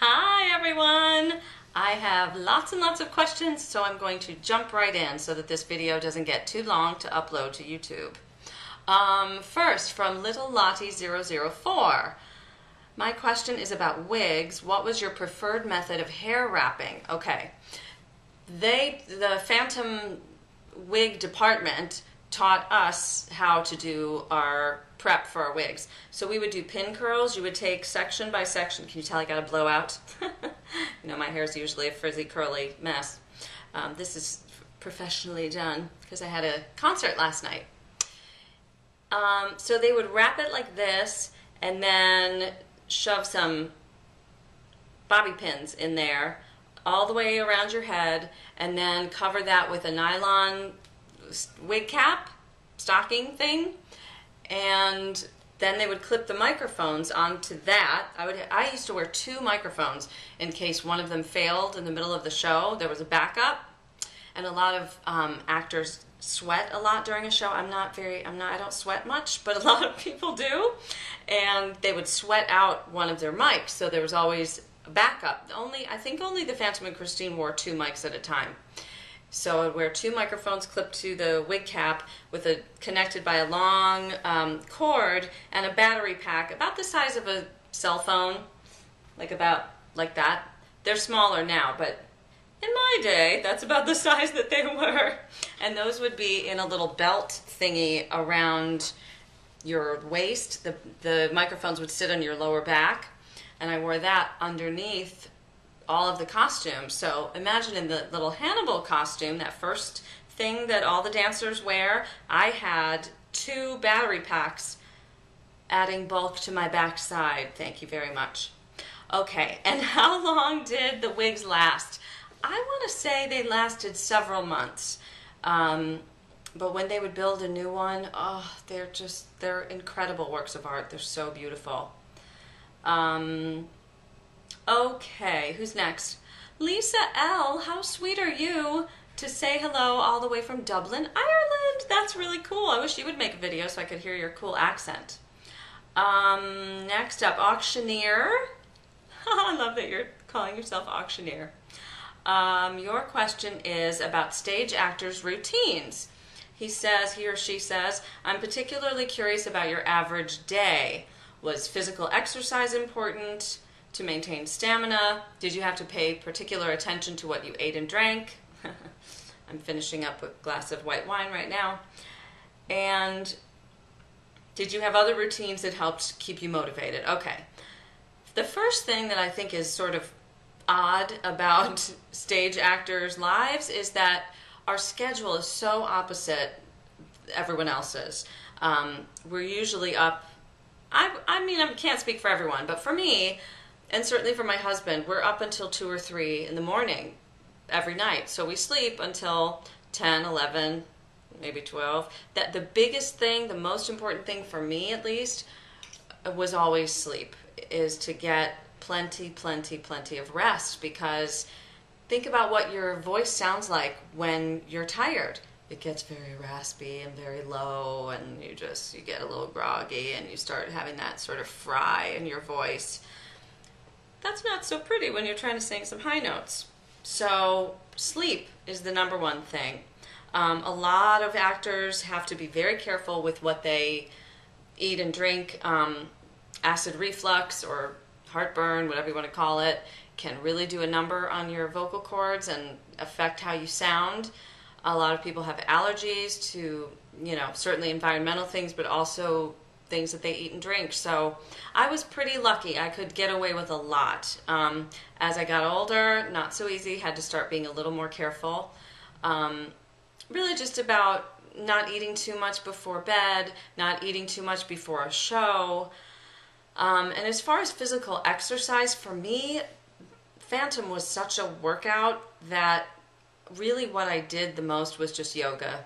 Hi everyone! I have lots and lots of questions, so I'm going to jump right in so that this video doesn't get too long to upload to YouTube. First, from Little Lottie004. My question is about wigs. What was your preferred method of hair wrapping? Okay, the Phantom wig department taught us how to do our prep for our wigs. So we would do pin curls. You would take section by section. Can you tell I got a blowout? You know, my hair is usually a frizzy, curly mess. This is professionally done because I had a concert last night. So they would wrap it like this and then shove some bobby pins in there all the way around your head and then cover that with a nylon wig cap, stocking thing, and then they would clip the microphones onto that. I used to wear 2 microphones in case one of them failed in the middle of the show. There was a backup, and a lot of actors sweat a lot during a show. I don't sweat much, but a lot of people do, and they would sweat out one of their mics, so there was always a backup. I think only the Phantom and Christine wore 2 mics at a time. So I'd wear 2 microphones clipped to the wig cap connected by a long cord and a battery pack about the size of a cell phone, like that. They're smaller now, but in my day, that's about the size that they were. And those would be in a little belt thingy around your waist. The microphones would sit on your lower back, and I wore that underneath all of the costumes. So imagine in the little Hannibal costume, that first thing that all the dancers wear, I had 2 battery packs adding bulk to my backside. Thank you very much. Okay, and how long did the wigs last? I want to say they lasted several months. But when they would build a new one, oh, they're incredible works of art. They're so beautiful. Okay, who's next? Lisa L, how sweet are you to say hello all the way from Dublin, Ireland? That's really cool. I wish you would make a video so I could hear your cool accent. Next up, Auctioneer. I love that you're calling yourself Auctioneer. Your question is about stage actors' routines. He or she says, I'm particularly curious about your average day. Was physical exercise important to maintain stamina? Did you have to pay particular attention to what you ate and drank? I'm finishing up a glass of white wine right now. And did you have other routines that helped keep you motivated? Okay. The first thing that I think is sort of odd about stage actors' lives is that our schedule is so opposite everyone else's. We're usually up, I mean, I can't speak for everyone, but for me, and certainly for my husband, we're up until 2 or 3 in the morning every night. So we sleep until 10, 11, maybe 12. The biggest thing, the most important thing for me at least, was always sleep, is to get plenty of rest, because think about what your voice sounds like when you're tired. It gets very raspy and very low, and you get a little groggy, and you start having that sort of fry in your voice. That's not so pretty when you're trying to sing some high notes. So sleep is the #1 thing. A lot of actors have to be very careful with what they eat and drink. Acid reflux or heartburn, whatever you want to call it, can really do a number on your vocal cords and affect how you sound. A lot of people have allergies to, certainly environmental things, but also things that they eat and drink. So I was pretty lucky. I could get away with a lot. As I got older, not so easy. Had to start being a little more careful. Really just about not eating too much before bed, not eating too much before a show. And as far as physical exercise, for me, Phantom was such a workout that really what I did the most was just yoga.